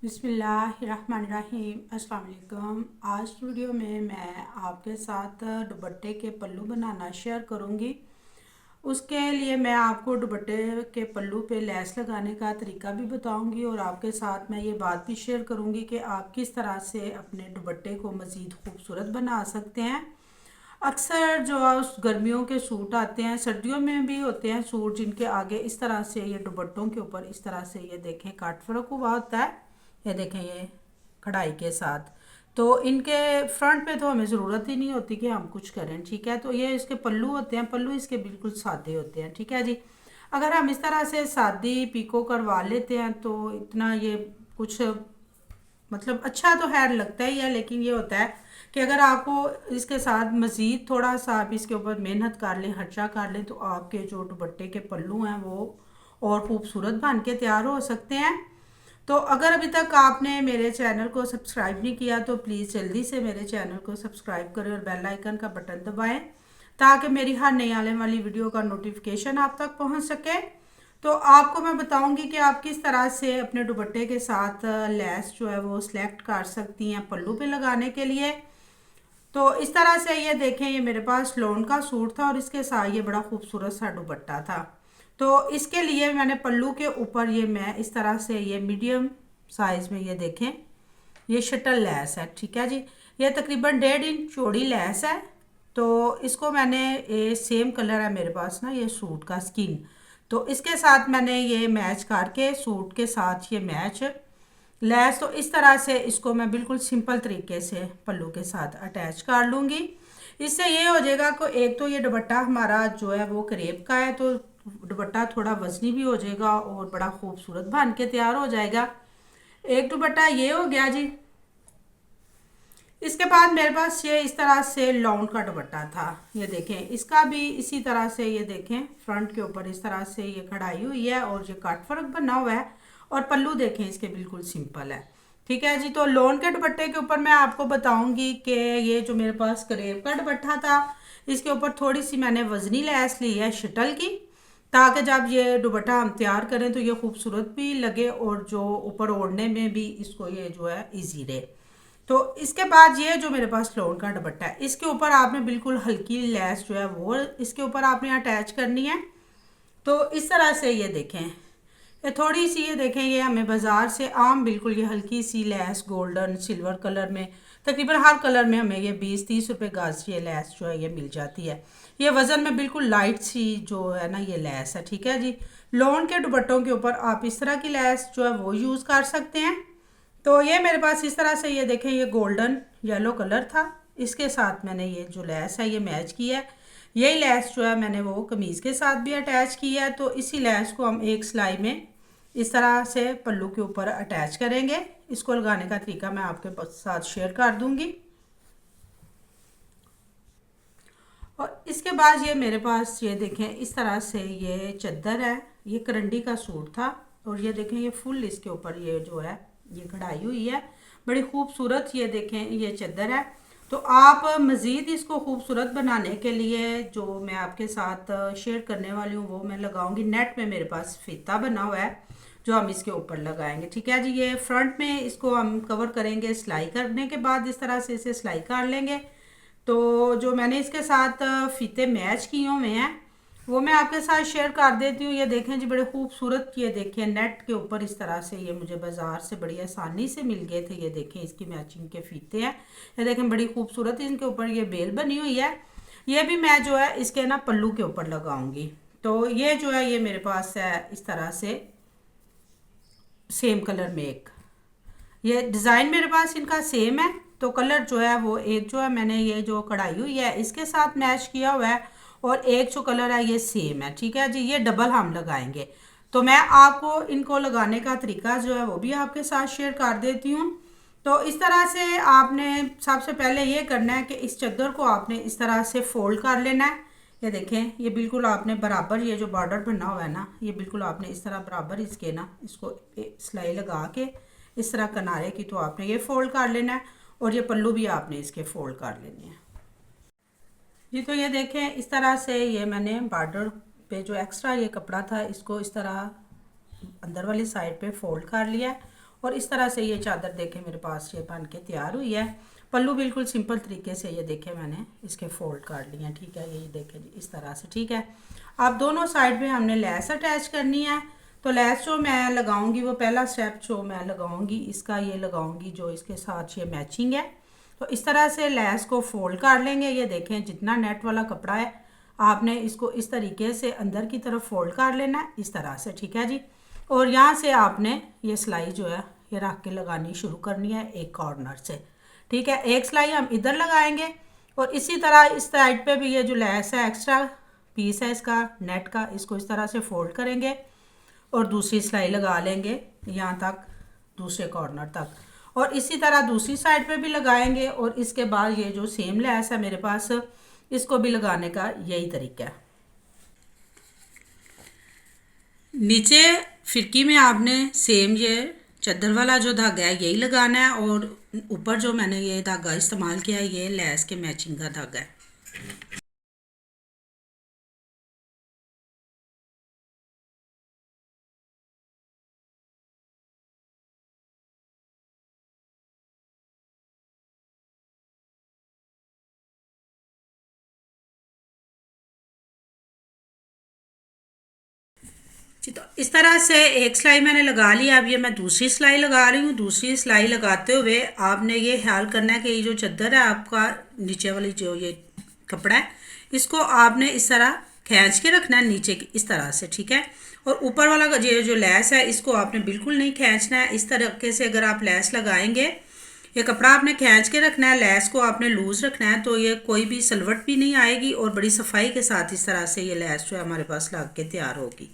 बिस्मिल्लाहिर्रहमानिर्रहीम। अस्सलाम वालेकुम। आज की वीडियो में मैं आपके साथ दुपट्टे के पल्लू बनाना शेयर करूंगी। उसके लिए मैं आपको दुपट्टे के पल्लू पे लैस लगाने का तरीका भी बताऊंगी और आपके साथ मैं ये बात भी शेयर करूंगी कि आप किस तरह से अपने दुपट्टे को मज़ीद खूबसूरत बना सकते हैं। अक्सर जो गर्मियों के सूट आते हैं, सर्दियों में भी होते हैं सूट, जिनके आगे इस तरह से ये दुपट्टों के ऊपर इस तरह से ये देखें कट वर्क हुआ होता है। ये देखें ये कढ़ाई के साथ, तो इनके फ्रंट पे तो हमें ज़रूरत ही नहीं होती कि हम कुछ करें, ठीक है। तो ये इसके पल्लू होते हैं, पल्लू इसके बिल्कुल सादे होते हैं, ठीक है जी। अगर हम इस तरह से सादी पीको करवा लेते हैं तो इतना ये कुछ मतलब अच्छा तो खैर लगता ही है, लेकिन ये होता है कि अगर आपको इसके साथ मज़ीद थोड़ा सा आप इसके ऊपर मेहनत कर लें, खर्चा कर लें, तो आपके जो दुपट्टे के पल्लू हैं वो और खूबसूरत बन के तैयार हो सकते हैं। तो अगर अभी तक आपने मेरे चैनल को सब्सक्राइब नहीं किया तो प्लीज़ जल्दी से मेरे चैनल को सब्सक्राइब करें और बेल आइकन का बटन दबाएं ताकि मेरी हर नई आने वाली वीडियो का नोटिफिकेशन आप तक पहुंच सके। तो आपको मैं बताऊंगी कि आप किस तरह से अपने दुपट्टे के साथ लैस जो है वो सिलेक्ट कर सकती हैं पल्लू पे लगाने के लिए। तो इस तरह से ये देखें, ये मेरे पास लोन का सूट था और इसके साथ ये बड़ा खूबसूरत सा दुपट्टा था। तो इसके लिए मैंने पल्लू के ऊपर ये मैं इस तरह से ये मीडियम साइज़ में ये देखें ये शटल लैस है, ठीक है जी। ये तकरीबन 1.5 इंच चौड़ी लैस है। तो इसको मैंने ये सेम कलर है मेरे पास ना ये सूट का स्किन, तो इसके साथ मैंने ये मैच करके सूट के साथ ये मैच लैस, तो इस तरह से इसको मैं बिल्कुल सिंपल तरीके से पल्लू के साथ अटैच कर लूँगी। इससे ये हो जाएगा कि एक तो ये दुपट्टा हमारा जो है वो करेब का है, तो दुपट्टा थोड़ा वजनी भी हो जाएगा और बड़ा खूबसूरत बन के तैयार हो जाएगा। एक दुपट्टा ये हो गया जी। इसके बाद मेरे पास ये इस तरह से लॉन का दुपट्टा था, ये देखें इसका भी इसी तरह से ये देखें फ्रंट के ऊपर इस तरह से ये कढ़ाई हुई है और ये कट वर्क बना हुआ है और पल्लू देखें इसके बिल्कुल सिंपल है, ठीक है जी। तो लॉन के दुपट्टे के ऊपर मैं आपको बताऊंगी कि ये जो मेरे पास करेब का दुपट्टा था इसके ऊपर थोड़ी सी मैंने वजनी लैस ली है शटल की, ताकि जब ये दुपट्टा हम तैयार करें तो ये खूबसूरत भी लगे और जो ऊपर ओढ़ने में भी इसको ये जो है इजी रहे। तो इसके बाद ये जो मेरे पास फ्लोर का दुपट्टा है इसके ऊपर आपने बिल्कुल हल्की लैस जो है वो इसके ऊपर आपने अटैच करनी है। तो इस तरह से ये देखें, ये थोड़ी सी ये देखें ये हमें बाज़ार से आम बिल्कुल ये हल्की सी लैस गोल्डन सिल्वर कलर में, तकरीबन हर कलर में हमें ये 20-30 रुपए गज ये लैस जो है ये मिल जाती है। ये वज़न में बिल्कुल लाइट सी जो है ना ये लैस है, ठीक है जी। लॉन के दुपट्टों के ऊपर आप इस तरह की लैस जो है वो यूज़ कर सकते हैं। तो ये मेरे पास इस तरह से ये देखें ये गोल्डन येलो कलर था, इसके साथ मैंने ये जो लैस है ये मैच किया है। यही लैस जो है मैंने वो कमीज़ के साथ भी अटैच किया है। तो इसी लैस को हम एक सिलाई में इस तरह से पल्लू के ऊपर अटैच करेंगे। इसको लगाने का तरीका मैं आपके साथ शेयर कर दूंगी। और इसके बाद ये मेरे पास ये देखें इस तरह से ये चद्दर है, ये करंडी का सूट था और ये देखें ये फुल इसके ऊपर ये जो है ये कढ़ाई हुई है, बड़ी खूबसूरत ये देखें ये चद्दर है। तो आप मज़ीद इसको खूबसूरत बनाने के लिए जो मैं आपके साथ शेयर करने वाली हूँ वो मैं लगाऊंगी। नेट में मेरे पास फीता बना हुआ है जो हम इसके ऊपर लगाएंगे, ठीक है जी। ये फ्रंट में इसको हम कवर करेंगे, सिलाई करने के बाद इस तरह से इसे सिलाई कर लेंगे। तो जो मैंने इसके साथ फीते मैच किए हुए हैं वो मैं आपके साथ शेयर कर देती हूँ। ये देखें जी बड़े खूबसूरत, ये देखें नेट के ऊपर इस तरह से ये मुझे बाज़ार से बड़ी आसानी से मिल गए थे। ये देखें इसकी मैचिंग के फीते हैं, ये देखें बड़ी खूबसूरत इनके ऊपर ये बेल बनी हुई है। ये भी मैं जो है इसके ना पल्लू के ऊपर लगाऊंगी। तो ये जो है ये मेरे पास है इस तरह से सेम कलर में एक ये डिज़ाइन मेरे पास इनका सेम है। तो कलर जो है वो एक जो है मैंने ये जो कढ़ाई हुई है इसके साथ मैच किया हुआ है और एक जो कलर है ये सेम है, ठीक है जी। ये डबल हम लगाएंगे। तो मैं आपको इनको लगाने का तरीका जो है वो भी आपके साथ शेयर कर देती हूँ। तो इस तरह से आपने सबसे पहले ये करना है कि इस चादर को आपने इस तरह से फोल्ड कर लेना है। ये देखें ये बिल्कुल आपने बराबर ये जो बॉर्डर बना हुआ है ना ये बिल्कुल आपने इस तरह बराबर इसके ना इसको सिलाई लगा के इस तरह किनारे की तो आपने ये फोल्ड कर लेना है और ये पल्लू भी आपने इसके फोल्ड कर लेने हैं जी। तो ये देखें इस तरह से ये मैंने बॉर्डर पे जो एक्स्ट्रा ये कपड़ा था इसको इस तरह अंदर वाली साइड पे फोल्ड कर लिया है और इस तरह से ये चादर देखें मेरे पास ये बन के तैयार हुई है। पल्लू बिल्कुल सिंपल तरीके से ये देखें मैंने इसके फोल्ड काट लिए हैं, ठीक है। ये देखें जी इस तरह से, ठीक है। अब दोनों साइड पे हमने लेस अटैच करनी है। तो लेस जो मैं लगाऊंगी वो पहला स्टेप जो मैं लगाऊंगी इसका ये लगाऊंगी जो इसके साथ ये मैचिंग है। तो इस तरह से लेस को फोल्ड कर लेंगे। ये देखें जितना नेट वाला कपड़ा है आपने इसको इस तरीके से अंदर की तरफ फोल्ड कर लेना है इस तरह से, ठीक है जी। और यहाँ से आपने ये सिलाई जो है ये रख के लगानी शुरू करनी है एक कॉर्नर से, ठीक है। एक सिलाई हम इधर लगाएंगे और इसी तरह इस साइड पे भी ये जो लेस है एक्स्ट्रा पीस है इसका नेट का, इसको इस तरह से फोल्ड करेंगे और दूसरी सिलाई लगा लेंगे यहाँ तक दूसरे कॉर्नर तक, और इसी तरह दूसरी साइड पे भी लगाएंगे। और इसके बाद ये जो सेम लेस है मेरे पास इसको भी लगाने का यही तरीका है। नीचे फिरकी में आपने सेम ये चादर वाला जो धागा है यही लगाना है और ऊपर जो मैंने ये धागा इस्तेमाल किया है ये लेस के मैचिंग का धागा है। जी तो इस तरह से एक सिलाई मैंने लगा ली। अब ये मैं दूसरी सिलाई लगा रही हूँ। दूसरी सिलाई लगाते हुए आपने ये ख्याल करना है कि ये जो चादर है आपका नीचे वाली जो ये कपड़ा है इसको आपने इस तरह खींच के रखना है नीचे की इस तरह से, ठीक है। और ऊपर वाला ये जो लेस है इसको आपने बिल्कुल नहीं खींचना है। इस तरीके से अगर आप लेस लगाएंगे ये कपड़ा आपने खींच के रखना है, लेस को आपने लूज़ रखना है तो ये कोई भी सलवट भी नहीं आएगी और बड़ी सफाई के साथ इस तरह से ये लेस जो है हमारे पास लग के तैयार होगी।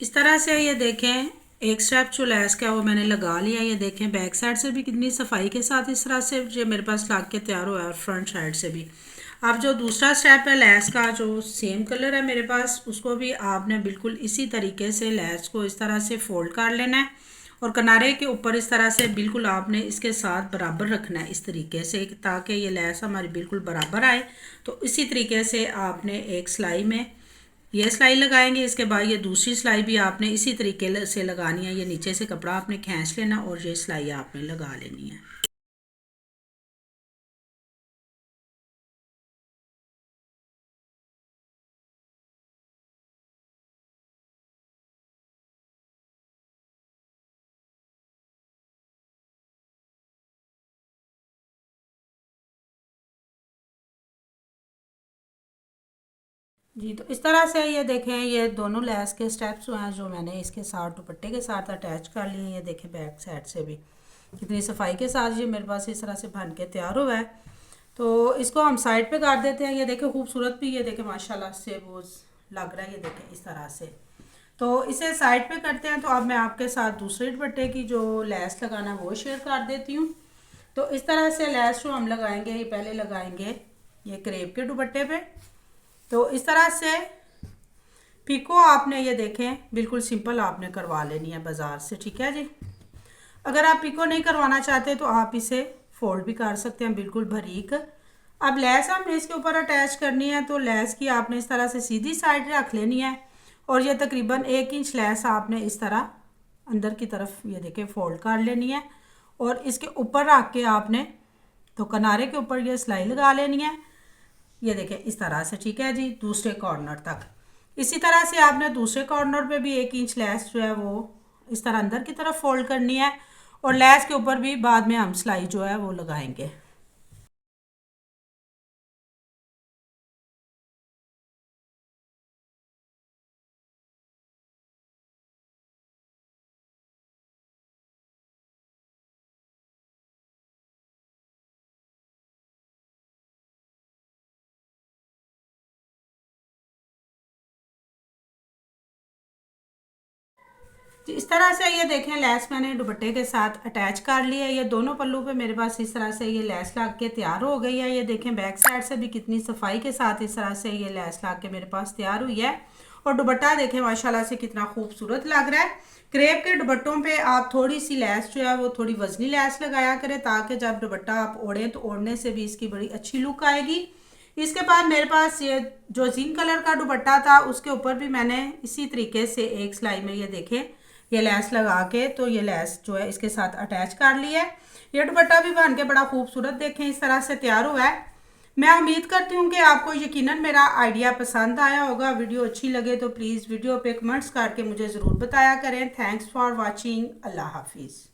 इस तरह से ये देखें एक स्टेप जो लेस का वो मैंने लगा लिया। ये देखें बैक साइड से भी कितनी सफाई के साथ इस तरह से ये मेरे पास लग के तैयार हुआ है और फ्रंट साइड से भी। अब जो दूसरा स्टेप है लेस का जो सेम कलर है मेरे पास उसको भी आपने बिल्कुल इसी तरीके से लेस को इस तरह से फोल्ड कर लेना है और किनारे के ऊपर इस तरह से बिल्कुल आपने इसके साथ बराबर रखना है इस तरीके से ताकि ये लेस हमारी बिल्कुल बराबर आए। तो इसी तरीके से आपने एक सिलाई में ये सिलाई लगाएंगे, इसके बाद ये दूसरी सिलाई भी आपने इसी तरीके से लगानी है। ये नीचे से कपड़ा आपने खींच लेना और ये सिलाई आपने लगा लेनी है। जी तो इस तरह से ये देखें ये दोनों लेस के स्टेप्स जो हैं जो मैंने इसके साथ दुपट्टे के साथ अटैच कर लिए हैं। ये देखें बैक साइड से भी कितनी सफाई के साथ ये मेरे पास इस तरह से बन के तैयार हुआ है। तो इसको हम साइड पे कर देते हैं। ये देखें खूबसूरत भी ये देखें माशाल्लाह से वो लग रहा है। ये देखें इस तरह से तो इसे साइड पे करते हैं। तो अब मैं आपके साथ दूसरे दुपट्टे की जो लेस लगाना है वो शेयर कर देती हूँ। तो इस तरह से लेस जो हम लगाएंगे ये पहले लगाएंगे ये क्रेप के दुपट्टे पे। तो इस तरह से पिको आपने ये देखें बिल्कुल सिंपल आपने करवा लेनी है बाज़ार से, ठीक है जी। अगर आप पिको नहीं करवाना चाहते तो आप इसे फोल्ड भी कर सकते हैं बिल्कुल बारीक। अब लेस हमने इसके ऊपर अटैच करनी है तो लेस की आपने इस तरह से सीधी साइड रख लेनी है और ये तकरीबन 1 इंच लेस आपने इस तरह अंदर की तरफ ये देखें फोल्ड कर लेनी है और इसके ऊपर रख के आपने तो किनारे के ऊपर ये सिलाई लगा लेनी है। ये देखें इस तरह से, ठीक है जी, दूसरे कॉर्नर तक। इसी तरह से आपने दूसरे कॉर्नर पे भी 1 इंच लेस जो है वो इस तरह अंदर की तरफ फोल्ड करनी है और लेस के ऊपर भी बाद में हम सिलाई जो है वो लगाएंगे। तो इस तरह से ये देखें लेस मैंने दुपट्टे के साथ अटैच कर लिया है। ये दोनों पल्लू पे मेरे पास इस तरह से ये लेस लग के तैयार हो गई है। ये देखें बैक साइड से भी कितनी सफाई के साथ इस तरह से ये लेस लग के मेरे पास तैयार हुई है और दुपट्टा देखें माशाल्लाह से कितना खूबसूरत लग रहा है। क्रेप के दुपट्टों पे आप थोड़ी सी लैस जो है वो थोड़ी वजनी लैस लगाया करें, ताकि जब दुपट्टा आप ओढ़ें तो ओढ़ने से भी इसकी बड़ी अच्छी लुक आएगी। इसके बाद मेरे पास ये जो जिंक कलर का दुपट्टा था उसके ऊपर भी मैंने इसी तरीके से एक सिलाई में ये देखें ये लैस लगा के तो ये लैस जो है इसके साथ अटैच कर लिया है। ये दुपट्टा भी बन के बड़ा खूबसूरत देखें इस तरह से तैयार हुआ है। मैं उम्मीद करती हूँ कि आपको यकीनन मेरा आइडिया पसंद आया होगा। वीडियो अच्छी लगे तो प्लीज़ वीडियो पे कमेंट्स करके मुझे ज़रूर बताया करें। Thanks for watching. अल्लाह हाफिज़।